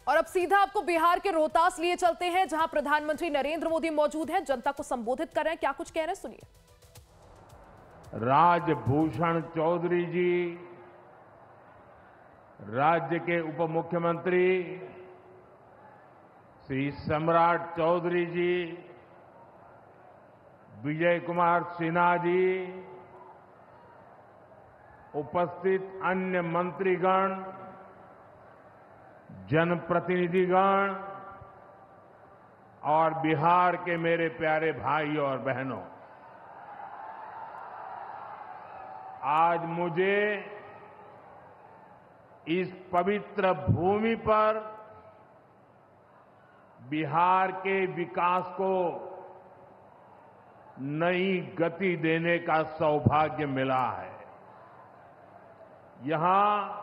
और अब सीधा आपको बिहार के रोहतास लिए चलते हैं, जहां प्रधानमंत्री नरेंद्र मोदी मौजूद हैं, जनता को संबोधित कर रहे हैं। क्या कुछ कह रहे हैं, सुनिए। राजभूषण चौधरी जी, राज्य के उप मुख्यमंत्री श्री सम्राट चौधरी जी, विजय कुमार सिन्हा जी, उपस्थित अन्य मंत्रीगण, जनप्रतिनिधिगण और बिहार के मेरे प्यारे भाइयों और बहनों, आज मुझे इस पवित्र भूमि पर बिहार के विकास को नई गति देने का सौभाग्य मिला है। यहां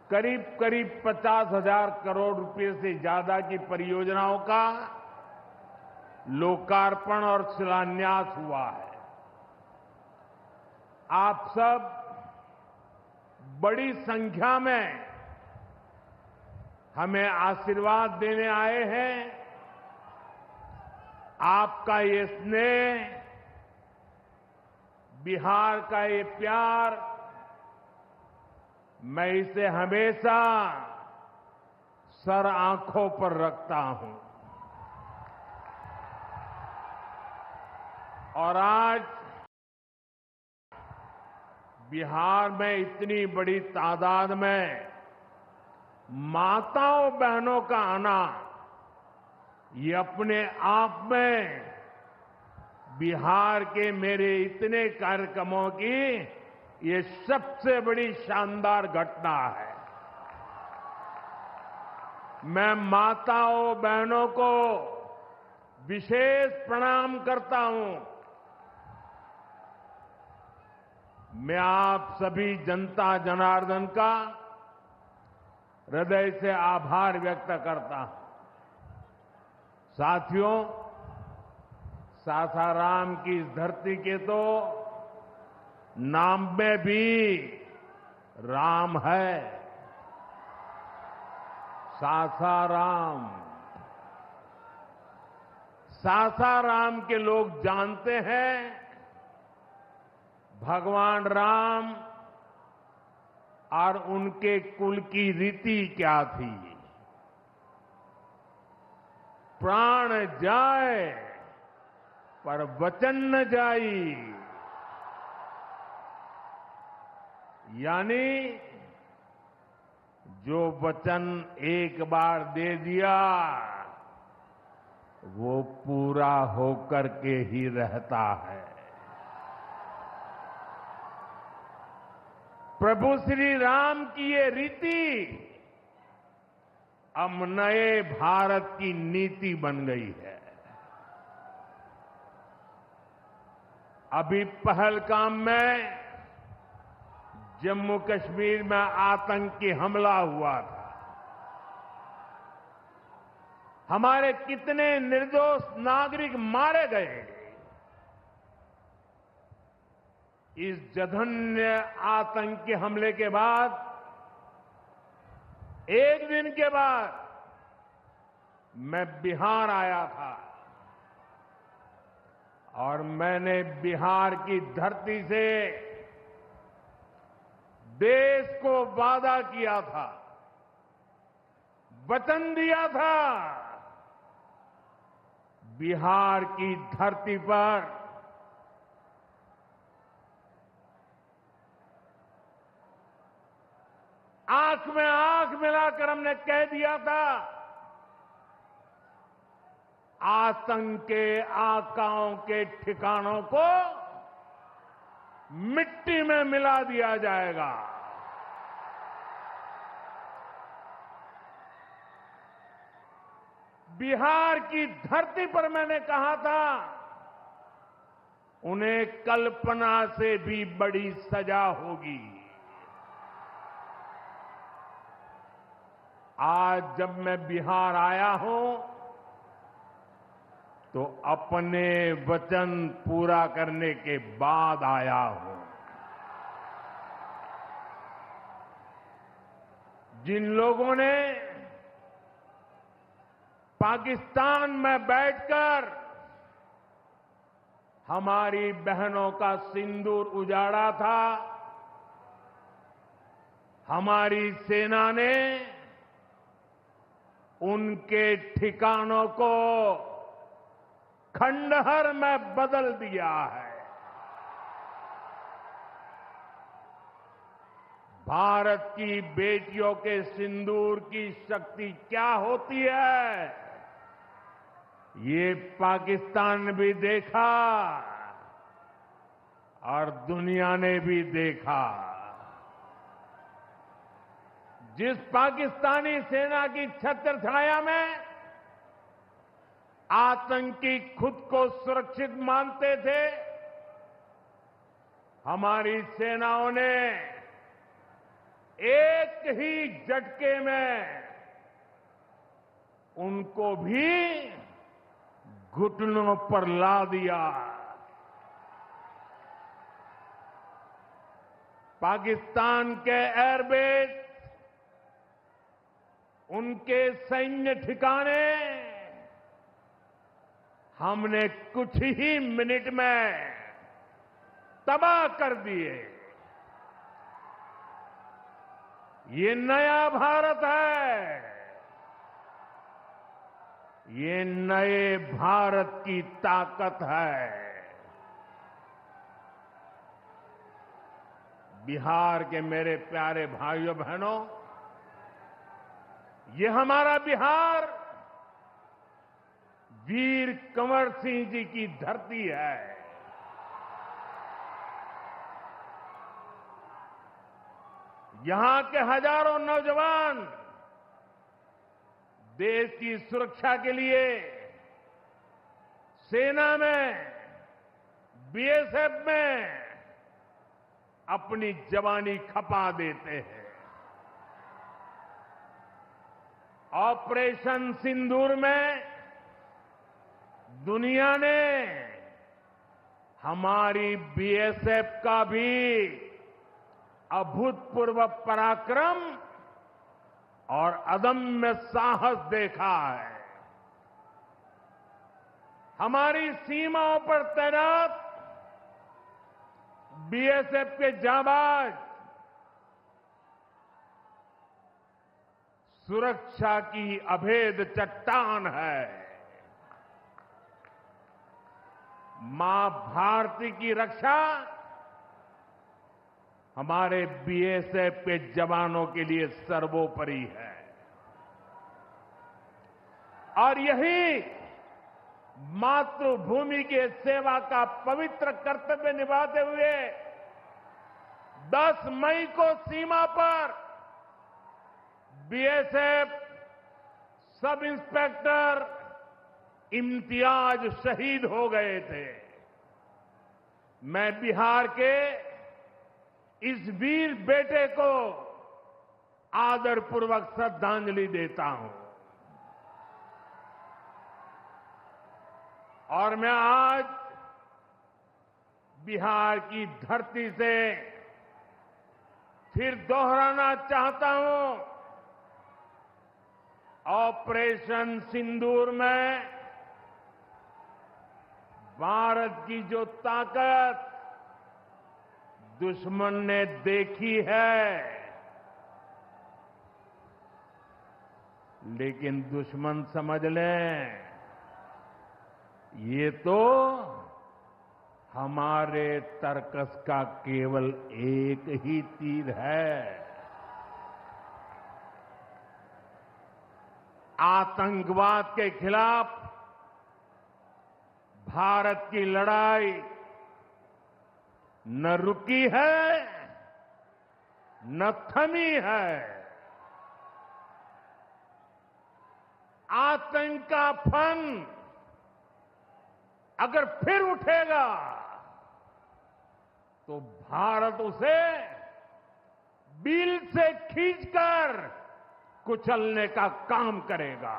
करीब करीब 50,000 करोड़ रुपए से ज्यादा की परियोजनाओं का लोकार्पण और शिलान्यास हुआ है। आप सब बड़ी संख्या में हमें आशीर्वाद देने आए हैं। आपका ये स्नेह, बिहार का ये प्यार, मैं इसे हमेशा सर आंखों पर रखता हूं। और आज बिहार में इतनी बड़ी तादाद में माताओं बहनों का आना, ये अपने आप में बिहार के मेरे इतने कार्यक्रमों की ये सबसे बड़ी शानदार घटना है। मैं माताओं बहनों को विशेष प्रणाम करता हूं। मैं आप सभी जनता जनार्दन का हृदय से आभार व्यक्त करता हूं। साथियों, सासाराम की इस धरती के तो नाम में भी राम है। सासाराम, सासाराम के लोग जानते हैं भगवान राम और उनके कुल की रीति क्या थी। प्राण जाए पर वचन न जाई, यानी जो वचन एक बार दे दिया वो पूरा होकर के ही रहता है। प्रभु श्री राम की ये रीति अब नए भारत की नीति बन गई है। अभी पहलगाम में जम्मू कश्मीर में आतंकी हमला हुआ था। हमारे कितने निर्दोष नागरिक मारे गए। इस जघन्य आतंकी हमले के बाद, एक दिन के बाद मैं बिहार आया था और मैंने बिहार की धरती से देश को वादा किया था, वचन दिया था, बिहार की धरती पर आंख में आंख मिलाकर हमने कह दिया था, आतंक के आकाओं के ठिकानों को मिट्टी में मिला दिया जाएगा। बिहार की धरती पर मैंने कहा था, उन्हें कल्पना से भी बड़ी सजा होगी। आज जब मैं बिहार आया हूं तो अपने वचन पूरा करने के बाद आया हूं। जिन लोगों ने पाकिस्तान में बैठकर हमारी बहनों का सिंदूर उजाड़ा था, हमारी सेना ने उनके ठिकानों को खंडहर में बदल दिया है। भारत की बेटियों के सिंदूर की शक्ति क्या होती है, ये पाकिस्तान ने भी देखा और दुनिया ने भी देखा। जिस पाकिस्तानी सेना की छत्र छाया में आतंकी खुद को सुरक्षित मानते थे, हमारी सेनाओं ने एक ही झटके में उनको भी घुटनों पर ला दिया। पाकिस्तान के एयरबेस, उनके सैन्य ठिकाने हमने कुछ ही मिनट में तबाह कर दिए। ये नया भारत है, ये नए भारत की ताकत है। बिहार के मेरे प्यारे भाइयों बहनों, ये हमारा बिहार वीर कंवर सिंह जी की धरती है। यहां के हजारों नौजवान देश की सुरक्षा के लिए सेना में, बीएसएफ में अपनी जवानी खपा देते हैं। ऑपरेशन सिंदूर में दुनिया ने हमारी बीएसएफ का भी अभूतपूर्व पराक्रम और अदम्य साहस देखा है। हमारी सीमाओं पर तैनात बीएसएफ के जाबाज सुरक्षा की अभेद चट्टान है। मां भारती की रक्षा हमारे बीएसएफ के जवानों के लिए सर्वोपरि है। और यही मातृभूमि के सेवा का पवित्र कर्तव्य निभाते हुए 10 मई को सीमा पर बीएसएफ सब इंस्पेक्टर इम्तियाज शहीद हो गए थे। मैं बिहार के इस वीर बेटे को आदरपूर्वक श्रद्धांजलि देता हूं। और मैं आज बिहार की धरती से फिर दोहराना चाहता हूं, ऑपरेशन सिंदूर में भारत की जो ताकत दुश्मन ने देखी है, लेकिन दुश्मन समझ लें ये तो हमारे तर्कस का केवल एक ही तीर है। आतंकवाद के खिलाफ भारत की लड़ाई न रुकी है न थमी है। आतंक का फन अगर फिर उठेगा तो भारत उसे बिल से खींचकर कुचलने का काम करेगा।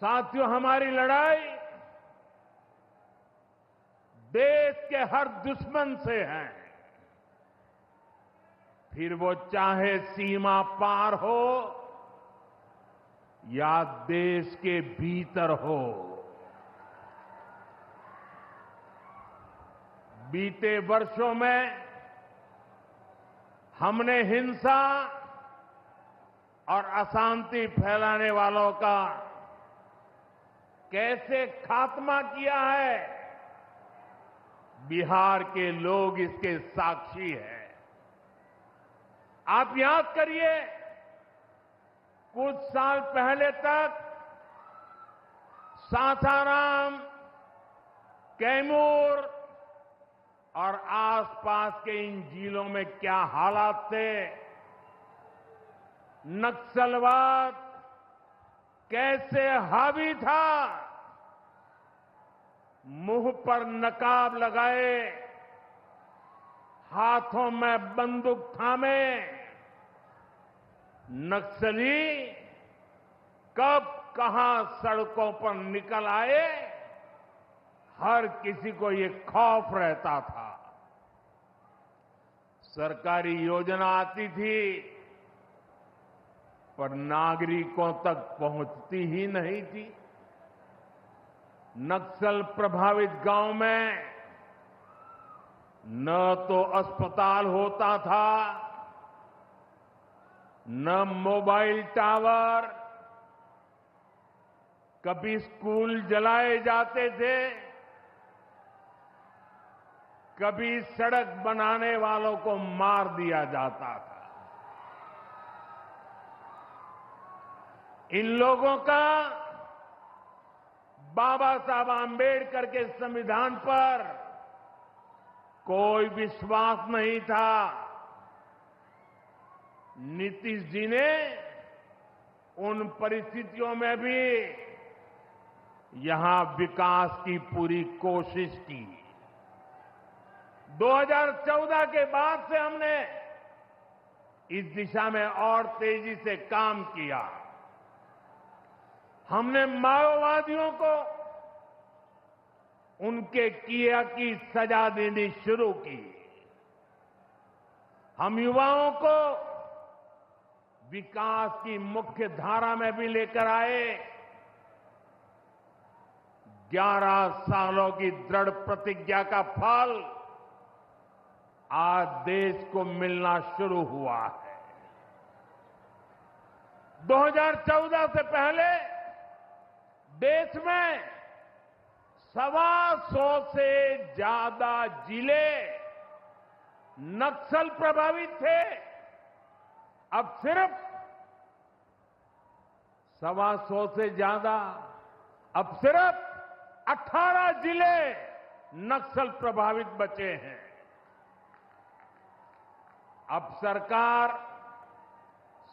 साथियों, हमारी लड़ाई देश के हर दुश्मन से है। फिर वो चाहे सीमा पार हो या देश के भीतर हो। बीते वर्षों में हमने हिंसा और अशांति फैलाने वालों का कैसे खात्मा किया है, बिहार के लोग इसके साक्षी हैं। आप याद करिए, कुछ साल पहले तक सासाराम, कैमूर और आसपास के इन जिलों में क्या हालात थे, नक्सलवाद कैसे हावी था। मुंह पर नकाब लगाए, हाथों में बंदूक थामे नक्सली कब कहां सड़कों पर निकल आए, हर किसी को ये खौफ रहता था। सरकारी योजना आती थी पर नागरिकों तक पहुंचती ही नहीं थी। नक्सल प्रभावित गांव में न तो अस्पताल होता था, न मोबाइल टावर, कभी स्कूल जलाए जाते थे, कभी सड़क बनाने वालों को मार दिया जाता था। इन लोगों का बाबा साहब आंबेडकर के संविधान पर कोई विश्वास नहीं था। नीतीश जी ने उन परिस्थितियों में भी यहां विकास की पूरी कोशिश की। 2014 के बाद से हमने इस दिशा में और तेजी से काम किया। हमने माओवादियों को उनके किया की सजा देनी शुरू की। हम युवाओं को विकास की मुख्य धारा में भी लेकर आए। 11 सालों की दृढ़ प्रतिज्ञा का फल आज देश को मिलना शुरू हुआ है। 2014 से पहले देश में 125 से ज्यादा जिले नक्सल प्रभावित थे। अब सिर्फ 125 से ज्यादा, अब सिर्फ 18 जिले नक्सल प्रभावित बचे हैं। अब सरकार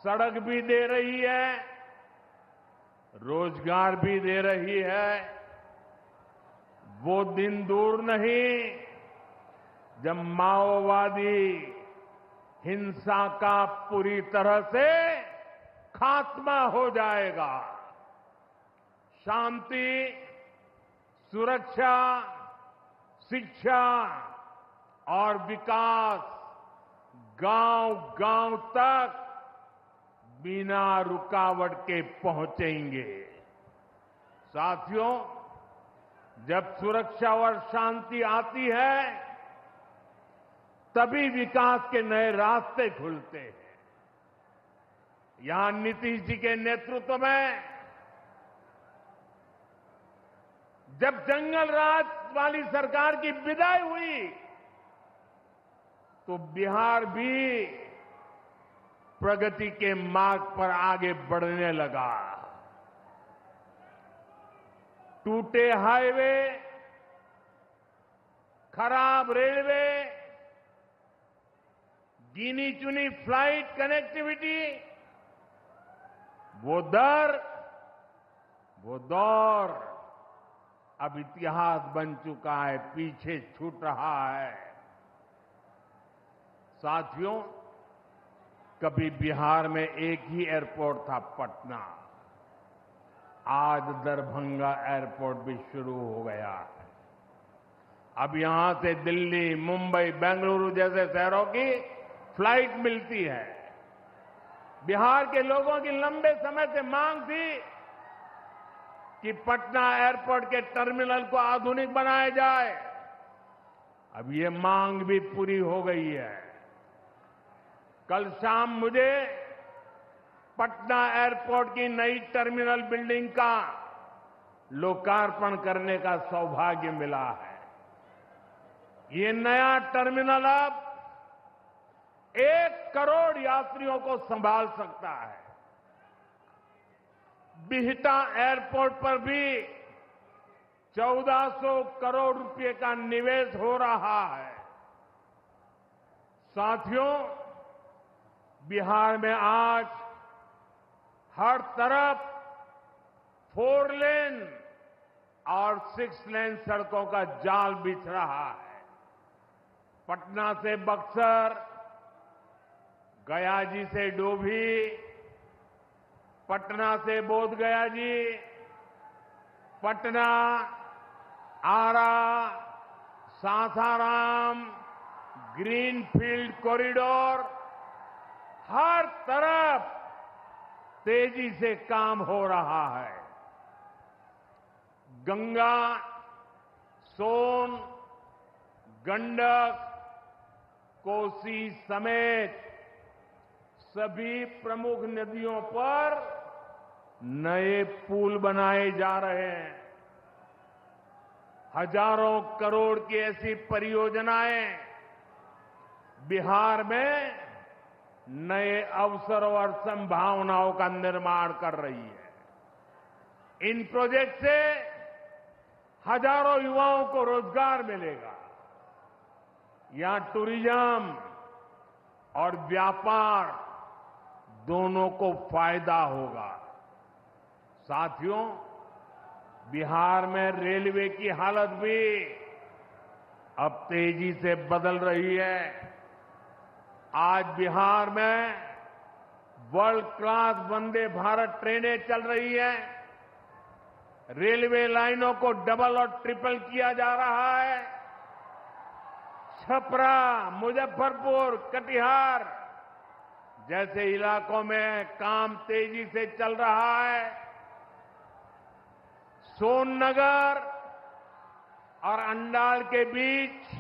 सड़क भी दे रही है, रोजगार भी दे रही है। वो दिन दूर नहीं जब माओवादी हिंसा का पूरी तरह से खात्मा हो जाएगा। शांति, सुरक्षा, शिक्षा और विकास गांव-गांव तक बिना रुकावट के पहुंचेंगे। साथियों, जब सुरक्षा और शांति आती है तभी विकास के नए रास्ते खुलते हैं। यहां नीतीश जी के नेतृत्व में जब जंगल राज वाली सरकार की विदाई हुई तो बिहार भी प्रगति के मार्ग पर आगे बढ़ने लगा। टूटे हाईवे, खराब रेलवे, गिनी चुनी फ्लाइट कनेक्टिविटी, वो दौर अब इतिहास बन चुका है, पीछे छूट रहा है। साथियों, कभी बिहार में एक ही एयरपोर्ट था, पटना। आज दरभंगा एयरपोर्ट भी शुरू हो गया है। अब यहां से दिल्ली, मुंबई, बेंगलुरु जैसे शहरों की फ्लाइट मिलती है। बिहार के लोगों की लंबे समय से मांग थी कि पटना एयरपोर्ट के टर्मिनल को आधुनिक बनाया जाए। अब ये मांग भी पूरी हो गई है। कल शाम मुझे पटना एयरपोर्ट की नई टर्मिनल बिल्डिंग का लोकार्पण करने का सौभाग्य मिला है। ये नया टर्मिनल अब 1 करोड़ यात्रियों को संभाल सकता है। बिहटा एयरपोर्ट पर भी 1400 करोड़ रुपए का निवेश हो रहा है। साथियों, बिहार में आज हर तरफ 4 लेन और 6 लेन सड़कों का जाल बिछ रहा है। पटना से बक्सर, गया जी से डोभी, पटना से बोधगया जी, पटना, आरा, सासाराम, ग्रीनफील्ड कॉरिडोर, हर तरफ तेजी से काम हो रहा है। गंगा, सोन, गंडक, कोसी समेत सभी प्रमुख नदियों पर नए पुल बनाए जा रहे हैं। हजारों करोड़ की ऐसी परियोजनाएं बिहार में नए अवसर और संभावनाओं का निर्माण कर रही है। इन प्रोजेक्ट से हजारों युवाओं को रोजगार मिलेगा। यहां टूरिज्म और व्यापार दोनों को फायदा होगा। साथियों, बिहार में रेलवे की हालत भी अब तेजी से बदल रही है। आज बिहार में वर्ल्ड क्लास वंदे भारत ट्रेनें चल रही हैं। रेलवे लाइनों को डबल और ट्रिपल किया जा रहा है। छपरा, मुजफ्फरपुर, कटिहार जैसे इलाकों में काम तेजी से चल रहा है। सोननगर और अंडाल के बीच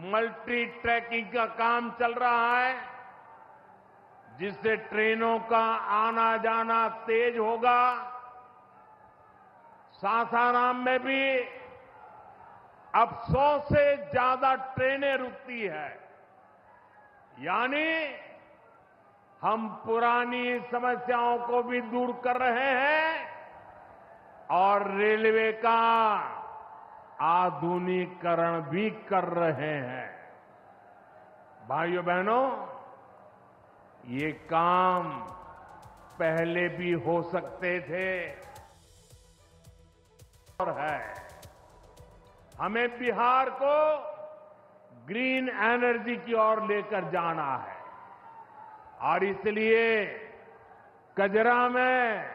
मल्टी ट्रैकिंग का काम चल रहा है, जिससे ट्रेनों का आना जाना तेज होगा। सासाराम में भी अब 100 से ज्यादा ट्रेनें रुकती है। यानी हम पुरानी समस्याओं को भी दूर कर रहे हैं और रेलवे का आधुनिकीकरण भी कर रहे हैं। भाइयों बहनों, ये काम पहले भी हो सकते थे और है। हमें बिहार को ग्रीन एनर्जी की ओर लेकर जाना है और इसलिए कजरा में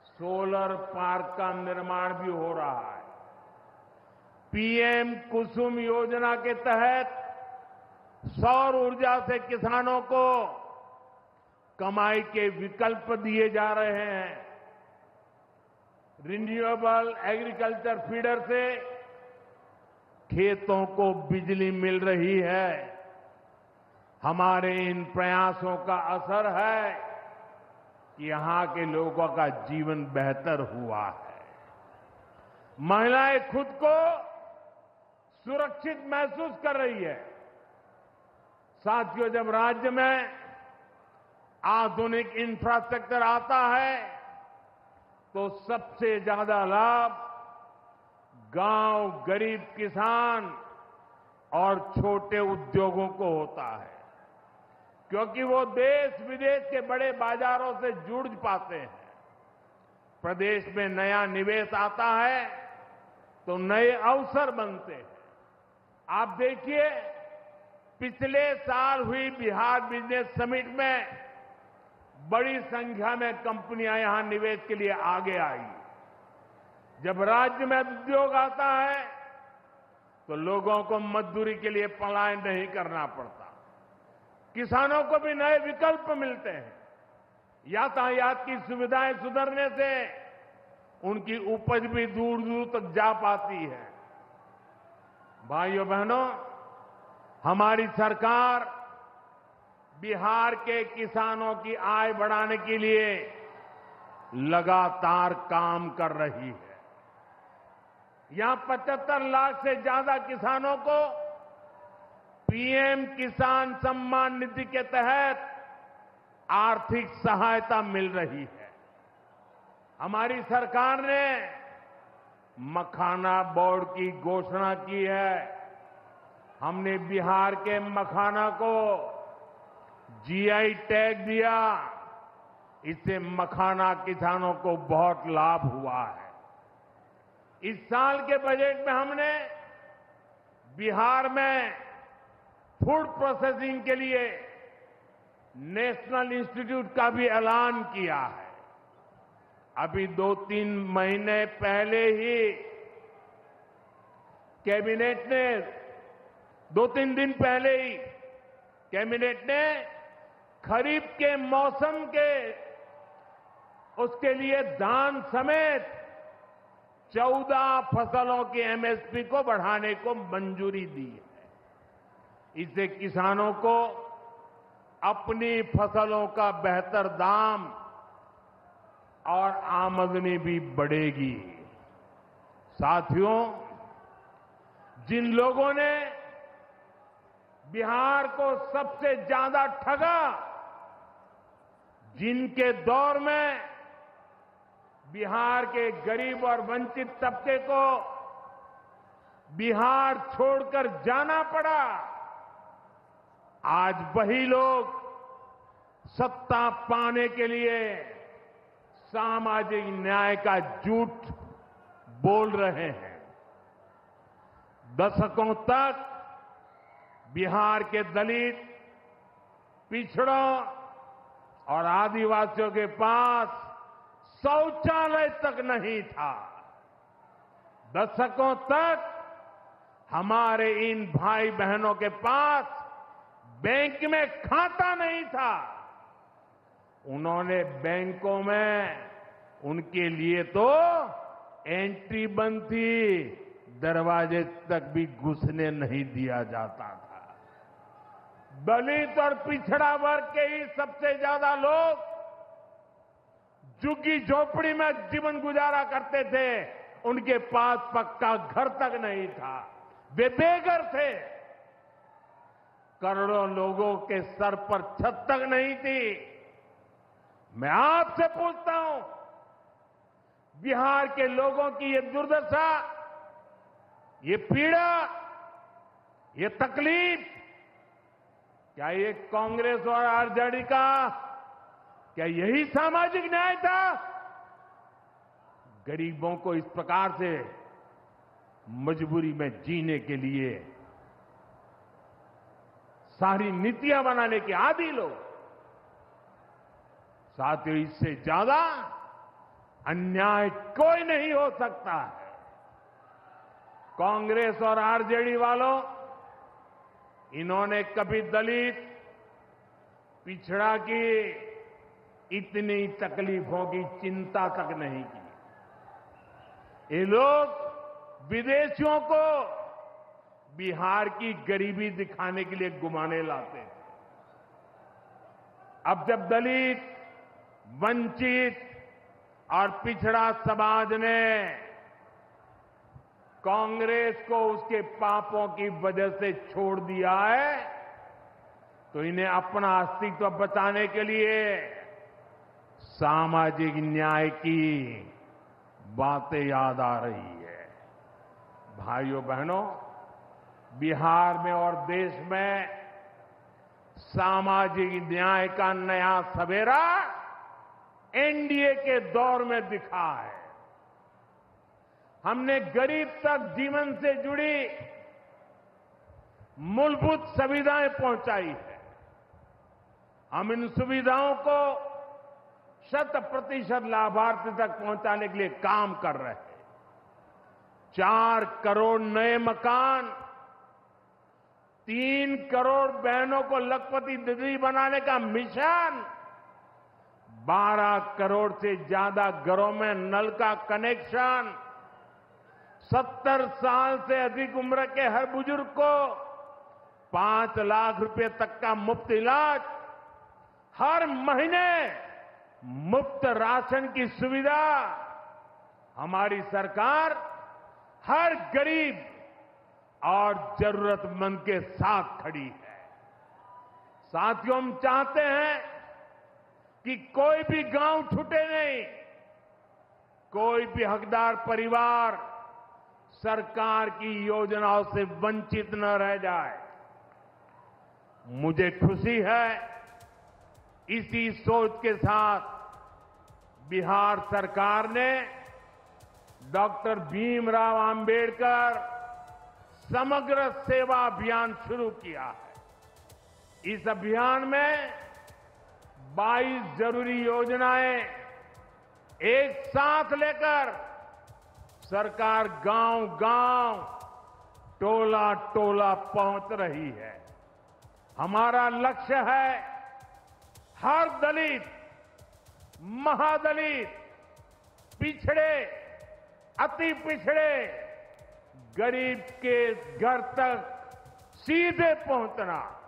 सोलर पार्क का निर्माण भी हो रहा है। पीएम कुसुम योजना के तहत सौर ऊर्जा से किसानों को कमाई के विकल्प दिए जा रहे हैं। रिन्यूएबल एग्रीकल्चर फीडर से खेतों को बिजली मिल रही है। हमारे इन प्रयासों का असर है कि यहां के लोगों का जीवन बेहतर हुआ है। महिलाएं खुद को सुरक्षित महसूस कर रही है। साथियों, जब राज्य में आधुनिक इंफ्रास्ट्रक्चर आता है तो सबसे ज्यादा लाभ गांव, गरीब किसान और छोटे उद्योगों को होता है, क्योंकि वो देश विदेश के बड़े बाजारों से जुड़ पाते हैं। प्रदेश में नया निवेश आता है तो नए अवसर बनते हैं। आप देखिए, पिछले साल हुई बिहार बिजनेस समिट में बड़ी संख्या में कंपनियां यहां निवेश के लिए आगे आई। जब राज्य में उद्योग आता है तो लोगों को मजदूरी के लिए पलायन नहीं करना पड़ता। किसानों को भी नए विकल्प मिलते हैं। यातायात की सुविधाएं सुधरने से उनकी उपज भी दूर दूर तक जा पाती है। भाइयों बहनों, हमारी सरकार बिहार के किसानों की आय बढ़ाने के लिए लगातार काम कर रही है। यहां 75 लाख से ज्यादा किसानों को पीएम किसान सम्मान निधि के तहत आर्थिक सहायता मिल रही है। हमारी सरकार ने मखाना बोर्ड की घोषणा की है। हमने बिहार के मखाना को जीआई टैग दिया। इससे मखाना किसानों को बहुत लाभ हुआ है। इस साल के बजट में हमने बिहार में फूड प्रोसेसिंग के लिए नेशनल इंस्टीट्यूट का भी ऐलान किया है। अभी 2-3 महीने पहले ही कैबिनेट ने 2-3 दिन पहले ही कैबिनेट ने खरीफ के मौसम के उसके लिए धान समेत 14 फसलों की एमएसपी को बढ़ाने को मंजूरी दी है। इससे किसानों को अपनी फसलों का बेहतर दाम और आमदनी भी बढ़ेगी। साथियों, जिन लोगों ने बिहार को सबसे ज्यादा ठगा, जिनके दौर में बिहार के गरीब और वंचित तबके को बिहार छोड़कर जाना पड़ा, आज वही लोग सत्ता पाने के लिए सामाजिक न्याय का झूठ बोल रहे हैं। दशकों तक बिहार के दलित, पिछड़ों और आदिवासियों के पास शौचालय तक नहीं था। दशकों तक हमारे इन भाई बहनों के पास बैंक में खाता नहीं था। उन्होंने बैंकों में उनके लिए तो एंट्री बंद थी, दरवाजे तक भी घुसने नहीं दिया जाता था। दलित और पिछड़ा वर्ग के ही सबसे ज्यादा लोग झुग्गी झोपड़ी में जीवन गुजारा करते थे। उनके पास पक्का घर तक नहीं था, वे बेघर थे। करोड़ों लोगों के सर पर छत तक नहीं थी। मैं आपसे पूछता हूं, बिहार के लोगों की ये दुर्दशा, ये पीड़ा, ये तकलीफ, क्या ये कांग्रेस और आरजेडी का, क्या यही सामाजिक न्याय था? गरीबों को इस प्रकार से मजबूरी में जीने के लिए सारी नीतियां बनाने के आदी लोग। साथियों, इससे ज्यादा अन्याय कोई नहीं हो सकता है। कांग्रेस और आरजेडी वालों, इन्होंने कभी दलित, पिछड़ा की इतनी तकलीफों की चिंता तक नहीं की। ये लोग विदेशियों को बिहार की गरीबी दिखाने के लिए घुमाने लाते थे। अब जब दलित, वंचित और पिछड़ा समाज ने कांग्रेस को उसके पापों की वजह से छोड़ दिया है, तो इन्हें अपना अस्तित्व बचाने के लिए सामाजिक न्याय की बातें याद आ रही है। भाइयों बहनों, बिहार में और देश में सामाजिक न्याय का नया सवेरा एनडीए के दौर में दिखा है। हमने गरीब तक जीवन से जुड़ी मूलभूत सुविधाएं पहुंचाई है। हम इन सुविधाओं को 100% लाभार्थी तक पहुंचाने के लिए काम कर रहे हैं। 4 करोड़ नए मकान 3 करोड़ बहनों को लखपति दीदी बनाने का मिशन, 12 करोड़ से ज्यादा घरों में नल का कनेक्शन, 70 साल से अधिक उम्र के हर बुजुर्ग को 5 लाख रुपए तक का मुफ्त इलाज, हर महीने मुफ्त राशन की सुविधा। हमारी सरकार हर गरीब और जरूरतमंद के साथ खड़ी है। साथियों, हम चाहते हैं कि कोई भी गांव छूटे नहीं, कोई भी हकदार परिवार सरकार की योजनाओं से वंचित न रह जाए। मुझे खुशी है, इसी सोच के साथ बिहार सरकार ने डॉक्टर भीमराव अंबेडकर समग्र सेवा अभियान शुरू किया है। इस अभियान में 22 जरूरी योजनाएं एक साथ लेकर सरकार गांव-गांव, टोला-टोला पहुंच रही है। हमारा लक्ष्य है हर दलित, महादलित, पिछड़े, अति पिछड़े, गरीब के घर तक सीधे पहुंचना।